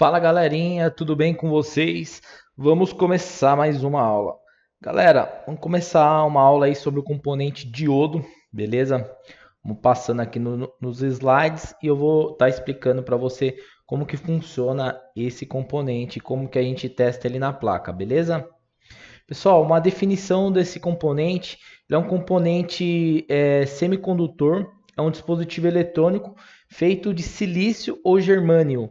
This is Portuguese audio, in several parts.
Fala galerinha, tudo bem com vocês? Vamos começar mais uma aula. Galera, vamos começar uma aula aí sobre o componente diodo, beleza? Vamos passando aqui nos slides e eu vou estar explicando para você como que funciona esse componente, como que a gente testa ele na placa, beleza? Pessoal, uma definição desse componente, ele é um componente semicondutor, é um dispositivo eletrônico feito de silício ou germânio,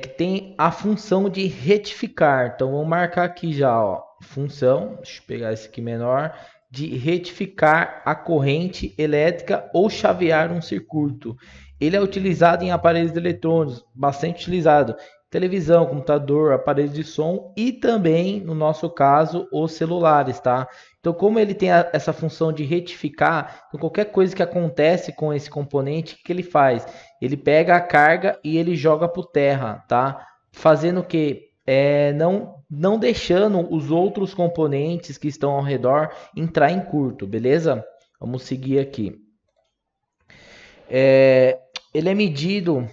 que tem a função de retificar. Então vamos marcar aqui já, ó, função, deixa eu pegar esse aqui menor, de retificar a corrente elétrica ou chavear um circuito. Ele é utilizado em aparelhos eletrônicos, bastante utilizado. Televisão, computador, aparelhos de som e também, no nosso caso, os celulares, tá? Então, como ele tem essa função de retificar, então qualquer coisa que acontece com esse componente, o que ele faz? Ele pega a carga e ele joga por terra, tá? Fazendo o que? Não deixando os outros componentes que estão ao redor entrar em curto, beleza? Vamos seguir aqui. Ele é medido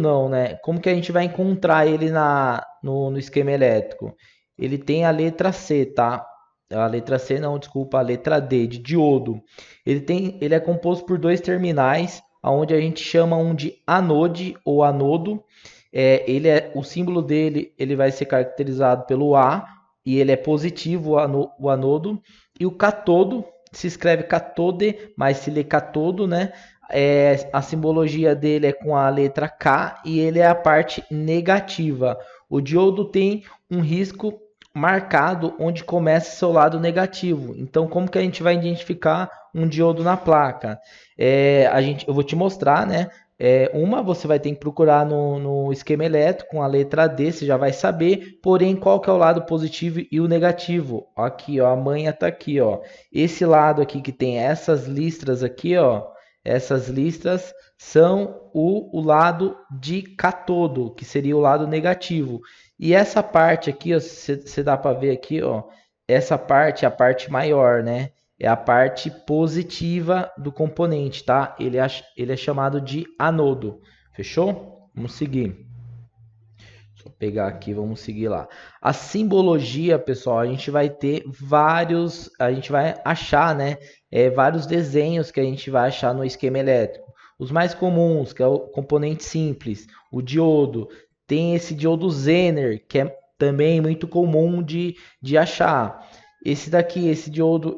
não, né? Como que a gente vai encontrar ele no esquema elétrico? Ele tem a letra C, tá? A letra C não, desculpa, a letra D, de diodo. Ele é composto por dois terminais, onde a gente chama um de anode ou anodo. O símbolo dele ele vai ser caracterizado pelo A, e ele é positivo, o anodo. E o catodo, se escreve catode, mas se lê catodo, né? A simbologia dele é com a letra K e ele é a parte negativa. O diodo tem um risco marcado onde começa seu lado negativo. Então, como que a gente vai identificar um diodo na placa? Eu vou te mostrar, né? Você vai ter que procurar no esquema elétrico com a letra D, você já vai saber. Porém, qual que é o lado positivo e o negativo? Aqui, ó, a manha tá aqui, ó. Esse lado aqui que tem essas listras aqui, ó. Essas listras são o lado de catodo, que seria o lado negativo. E essa parte aqui, você dá para ver aqui, ó, essa parte é a parte maior, né? É a parte positiva do componente, tá? Ele é chamado de anodo. Fechou? Vamos seguir. Deixa eu pegar aqui, vamos seguir lá. A simbologia, pessoal, a gente vai ter a gente vai achar, né? Vários desenhos que a gente vai achar no esquema elétrico. Os mais comuns, que é o componente simples, o diodo. Tem esse diodo Zener, que é também muito comum de achar. Esse daqui, esse diodo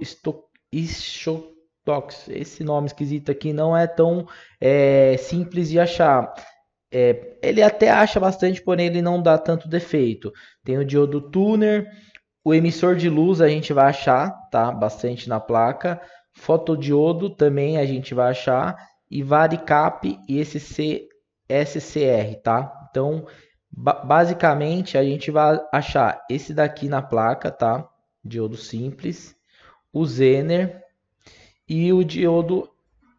Isotox, esse nome esquisito aqui não é tão simples de achar. Ele até acha bastante, porém ele não dá tanto defeito. Tem o diodo tuner, o emissor de luz a gente vai achar, tá? Bastante na placa. Fotodiodo também a gente vai achar. E varicap e esse SCR, tá? Então, basicamente a gente vai achar esse daqui na placa, tá? Diodo simples, o Zener e o diodo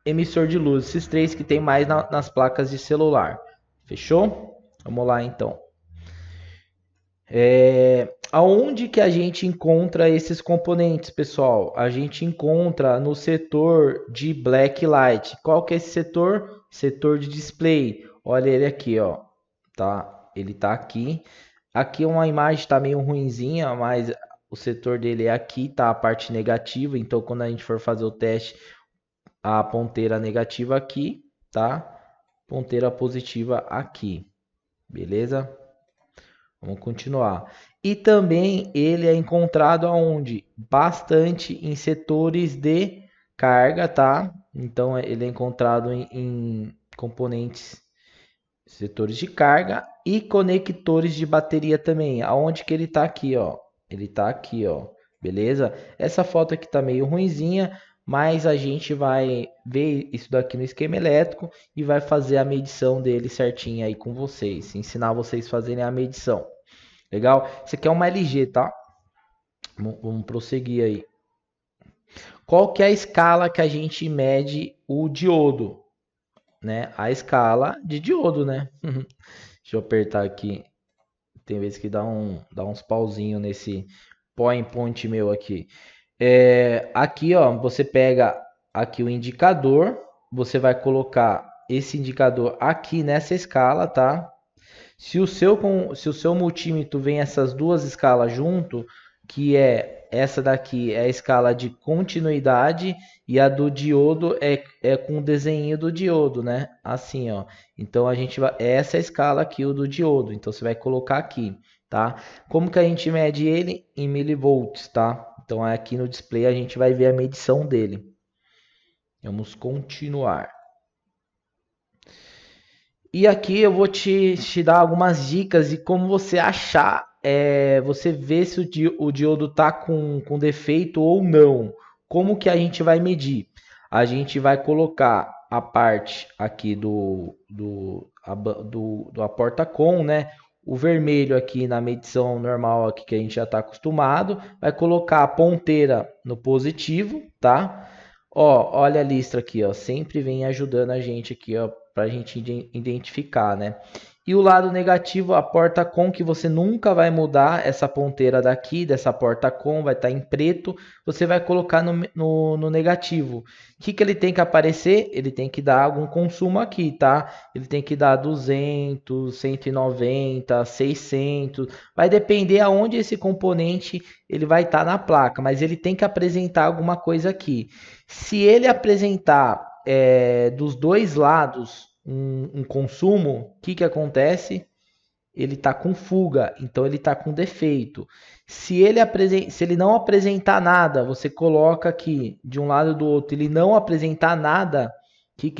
emissor de luz. Esses três que tem mais nas placas de celular. Fechou? Vamos lá então. Aonde que a gente encontra esses componentes, pessoal? A gente encontra no setor de black light. Qual que é esse setor? Setor de display. Olha ele aqui, ó. Tá? Ele tá aqui. Aqui uma imagem tá meio ruinzinha, mas o setor dele é aqui, tá? A parte negativa. Então, quando a gente for fazer o teste, a ponteira negativa aqui, tá? Ponteira positiva aqui. Beleza? Vamos continuar. E também ele é encontrado aonde? Bastante em setores de carga, tá? Então ele é encontrado em componentes, setores de carga e conectores de bateria também. Aonde que ele tá aqui, ó? Ele tá aqui, ó. Beleza? Essa foto aqui tá meio ruinzinha, mas a gente vai ver isso daqui no esquema elétrico e vai fazer a medição dele certinho aí com vocês, ensinar vocês a fazerem a medição. Legal? Isso aqui é uma LG, tá? Vamos prosseguir aí. Qual que é a escala que a gente mede o diodo? Né? A escala de diodo, né? Deixa eu apertar aqui. Tem vezes que dá uns pauzinhos nesse point meu aqui. Aqui, ó, você pega aqui o indicador, você vai colocar esse indicador aqui nessa escala, tá? Se o seu multímetro vem essas duas escalas junto, que é essa daqui é a escala de continuidade e a do diodo é com o desenho do diodo, né? Assim, ó. Então a gente vai, essa é a escala aqui, o do diodo. Então você vai colocar aqui, tá? Como que a gente mede ele? Em milivolts, tá? Então aqui no display a gente vai ver a medição dele. Vamos continuar. E aqui eu vou te dar algumas dicas de como você achar, você ver se o diodo está com defeito ou não. Como que a gente vai medir? A gente vai colocar a parte aqui do porta-com, né? O vermelho aqui na medição normal aqui que a gente já está acostumado. Vai colocar a ponteira no positivo, tá? Ó, olha a lista aqui, ó, sempre vem ajudando a gente aqui, ó, para a gente identificar, né? E o lado negativo, a porta com, que você nunca vai mudar essa ponteira daqui, dessa porta com, vai estar em preto, você vai colocar no negativo. O que ele tem que aparecer? Ele tem que dar algum consumo aqui, tá? Ele tem que dar 200, 190, 600, vai depender aonde esse componente ele vai estar na placa, mas ele tem que apresentar alguma coisa aqui. Se ele apresentar dos dois lados um consumo, o que acontece? Ele está com fuga, então ele está com defeito. Se ele não apresentar nada, você coloca aqui de um lado e do outro, ele não apresentar nada, que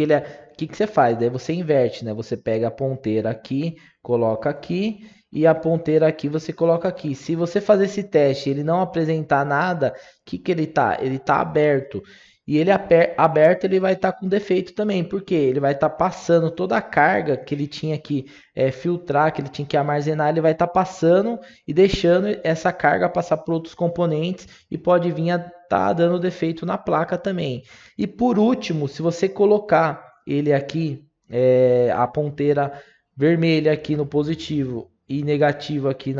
você faz? Daí você inverte, né? Você pega a ponteira aqui, coloca aqui, e a ponteira aqui você coloca aqui. Se você fazer esse teste e ele não apresentar nada, que ele tá? Ele tá aberto. E ele aberto, ele vai estar com defeito também, porque ele vai estar passando toda a carga que ele tinha que filtrar, que ele tinha que armazenar, ele vai estar passando e deixando essa carga passar por outros componentes e pode vir a estar dando defeito na placa também. E por último, se você colocar ele aqui, a ponteira vermelha aqui no positivo e negativo aqui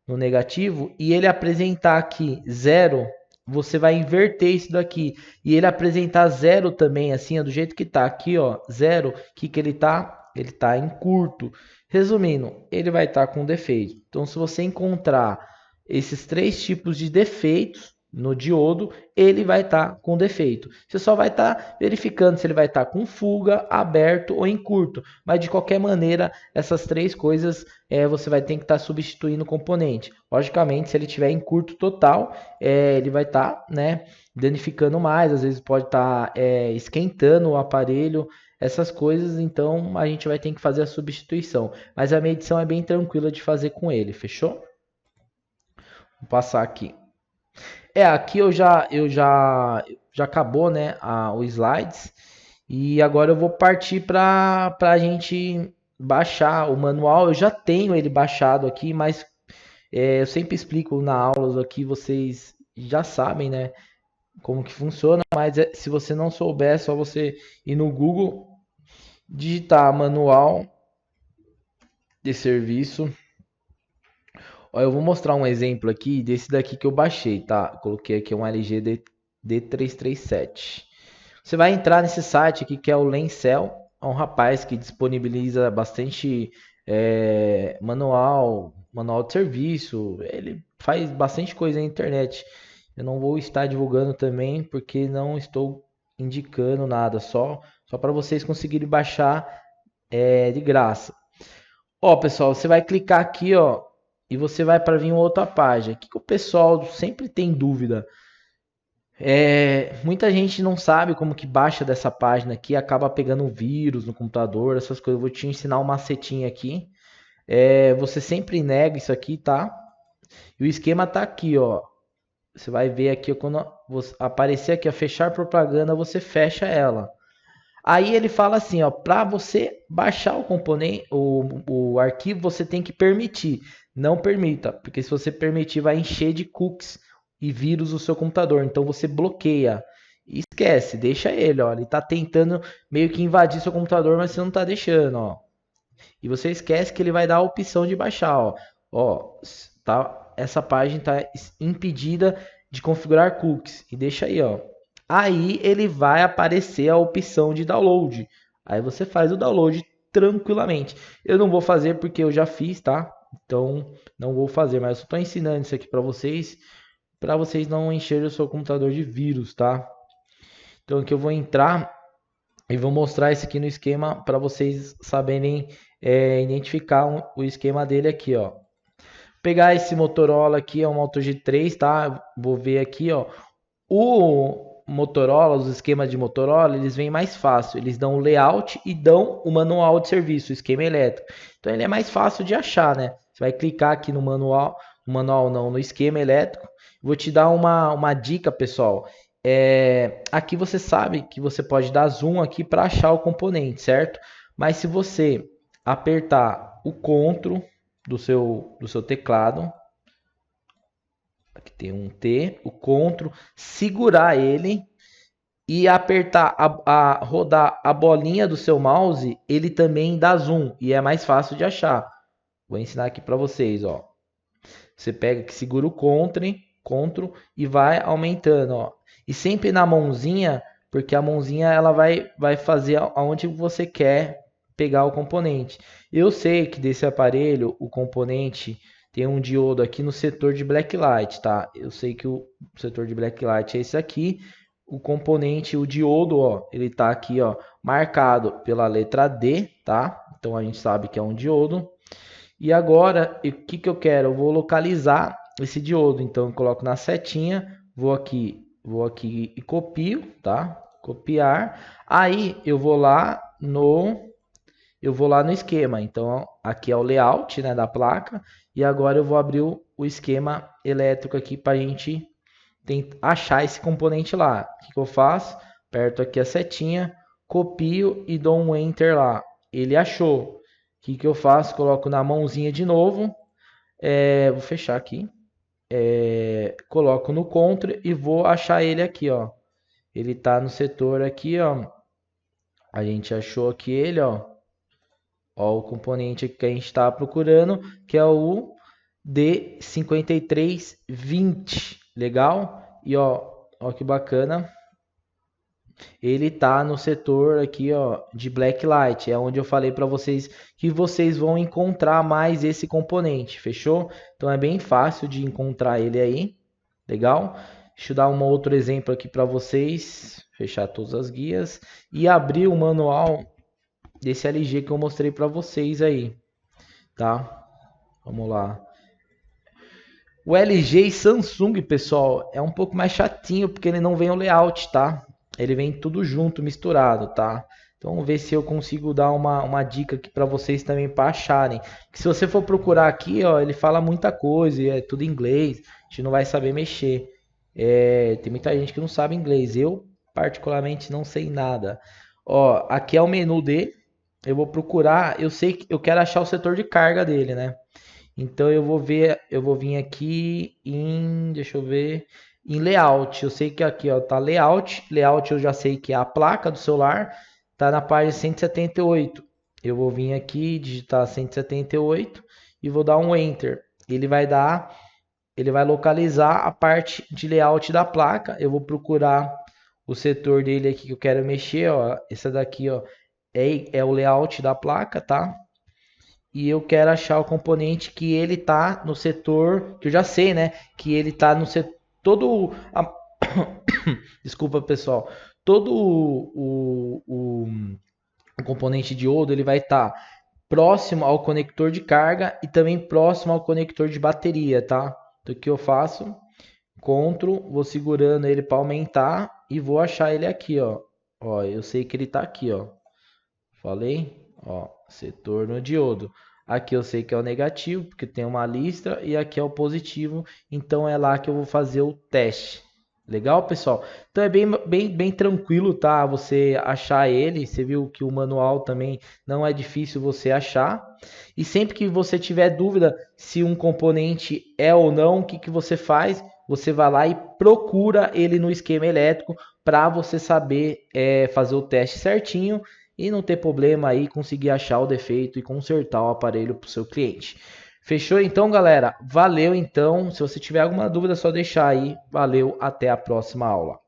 no negativo, e ele apresentar aqui 0, você vai inverter isso daqui e ele apresentar 0 também, assim, ó, do jeito que tá aqui, ó, 0, que ele tá? Ele tá em curto. Resumindo, ele vai estar com defeito. Então, se você encontrar esses 3 tipos de defeitos no diodo, ele vai estar com defeito. Você só vai estar verificando se ele vai estar com fuga, aberto ou em curto. Mas de qualquer maneira, essas 3 coisas você vai ter que estar substituindo o componente. Logicamente, se ele estiver em curto total, ele vai estar, né, danificando mais. Às vezes pode estar esquentando o aparelho, essas coisas. Então a gente vai ter que fazer a substituição. Mas a medição é bem tranquila de fazer com ele, fechou? Vou passar aqui. Aqui já acabou, né, o slides, e agora eu vou partir para a gente baixar o manual. Eu já tenho ele baixado aqui, mas eu sempre explico na aulas aqui, vocês já sabem, né, como que funciona, mas se você não souber, é só você ir no Google, digitar manual de serviço. Ó, eu vou mostrar um exemplo aqui desse daqui que eu baixei, tá? Coloquei aqui um LG D337. Você vai entrar nesse site aqui que é o Lencel. É um rapaz que disponibiliza bastante manual de serviço. Ele faz bastante coisa na internet. Eu não vou estar divulgando também porque não estou indicando nada, só para vocês conseguirem baixar de graça. Ó, pessoal, você vai clicar aqui, ó, e você vai para vir uma outra página. O que o pessoal sempre tem dúvida? Muita gente não sabe como que baixa dessa página aqui, acaba pegando um vírus no computador, essas coisas. Eu vou te ensinar um macetinho aqui. Você sempre nega isso aqui, tá? E o esquema tá aqui, ó. Você vai ver aqui, quando aparecer aqui, a fechar propaganda, você fecha ela. Aí ele fala assim, ó, para você baixar o componente, o arquivo, você tem que permitir. Não permita, porque se você permitir, vai encher de cookies e vírus o seu computador. Então você bloqueia. E esquece, deixa ele, ó. Ele está tentando meio que invadir seu computador, mas você não está deixando, ó. E você esquece que ele vai dar a opção de baixar, ó. Ó, tá, essa página está impedida de configurar cookies. E deixa aí, ó. Aí ele vai aparecer a opção de download. Aí você faz o download tranquilamente. Eu não vou fazer porque eu já fiz, tá? Então não vou fazer, mas eu estou ensinando isso aqui para vocês não encherem o seu computador de vírus, tá? Então aqui eu vou entrar e vou mostrar isso aqui no esquema para vocês saberem identificar o esquema dele aqui, ó. Pegar esse Motorola aqui, é um Moto G3, tá? Vou ver aqui, ó. O Motorola, os esquemas de Motorola, eles vêm mais fácil. Eles dão o layout e dão o manual de serviço, o esquema elétrico. Então ele é mais fácil de achar, né? Você vai clicar aqui no manual não, no esquema elétrico. Vou te dar uma dica, pessoal. Aqui você sabe que você pode dar zoom aqui para achar o componente, certo? Mas se você apertar o CTRL do seu teclado, aqui tem um T, o CTRL, segurar ele e apertar, rodar a bolinha do seu mouse, ele também dá zoom e é mais fácil de achar. Vou ensinar aqui para vocês, ó. Você pega que segura o CTRL e vai aumentando, ó. E sempre na mãozinha, porque a mãozinha ela vai fazer aonde você quer pegar o componente. Eu sei que desse aparelho o componente tem um diodo aqui no setor de blacklight, tá? Eu sei que o setor de blacklight é esse aqui. O componente, o diodo, ó, ele tá aqui, ó, marcado pela letra D, tá? Então a gente sabe que é um diodo. E agora, o que eu quero? Eu vou localizar esse diodo. Então eu coloco na setinha, vou aqui e copio, tá? Copiar. Aí eu vou lá no esquema. Então aqui é o layout, né, da placa. E agora eu vou abrir o esquema elétrico aqui para a gente achar esse componente lá. O que eu faço? Aperto aqui a setinha, copio e dou um enter lá. Ele achou. O que eu faço? Coloco na mãozinha de novo. Vou fechar aqui. Coloco no CTRL e vou achar ele aqui, ó. Ele tá no setor aqui, ó. A gente achou aqui ele, ó. Ó, o componente que a gente está procurando, que é o D5320. Legal? E ó que bacana. Ele tá no setor aqui, ó, de blacklight. É onde eu falei para vocês que vocês vão encontrar mais esse componente. Fechou? Então é bem fácil de encontrar ele aí. Legal? Deixa eu dar um outro exemplo aqui para vocês. Fechar todas as guias e abrir o manual desse LG que eu mostrei para vocês aí, tá? Vamos lá. O LG e Samsung, pessoal, é um pouco mais chatinho porque ele não vem o layout, tá? Ele vem tudo junto, misturado, tá? Então vamos ver se eu consigo dar uma dica aqui para vocês também para acharem. Que se você for procurar aqui, ó, ele fala muita coisa, é tudo em inglês, a gente não vai saber mexer. Tem muita gente que não sabe inglês, eu particularmente não sei nada. Ó, aqui é o menu dele. Eu vou procurar, eu sei que eu quero achar o setor de carga dele, né? Então eu vou vir aqui deixa eu ver, em layout. Eu sei que aqui, ó, tá layout. Layout eu já sei que é a placa do celular, tá na página 178. Eu vou vir aqui, digitar 178 e vou dar um enter. Ele vai localizar a parte de layout da placa. Eu vou procurar o setor dele aqui que eu quero mexer, ó. Essa daqui, ó, é o layout da placa, tá? E eu quero achar o componente que ele tá no setor, que eu já sei, né? Que ele tá no setor, desculpa, pessoal. Todo o componente diodo, ele vai estar próximo ao conector de carga e também próximo ao conector de bateria, tá? Então o que eu faço? CTRL, vou segurando ele para aumentar e vou achar ele aqui, ó. Ó, eu sei que ele tá aqui, ó. Falei? Ó, setor no diodo. Aqui eu sei que é o negativo, porque tem uma lista, e aqui é o positivo, então é lá que eu vou fazer o teste. Legal, pessoal? Então é bem tranquilo, tá? Você achar ele. Você viu que o manual também não é difícil você achar. E sempre que você tiver dúvida se um componente é ou não, o que você faz? Você vai lá e procura ele no esquema elétrico para você saber fazer o teste certinho e não ter problema aí, conseguir achar o defeito e consertar o aparelho para o seu cliente. Fechou então, galera? Valeu então. Se você tiver alguma dúvida, é só deixar aí. Valeu, até a próxima aula.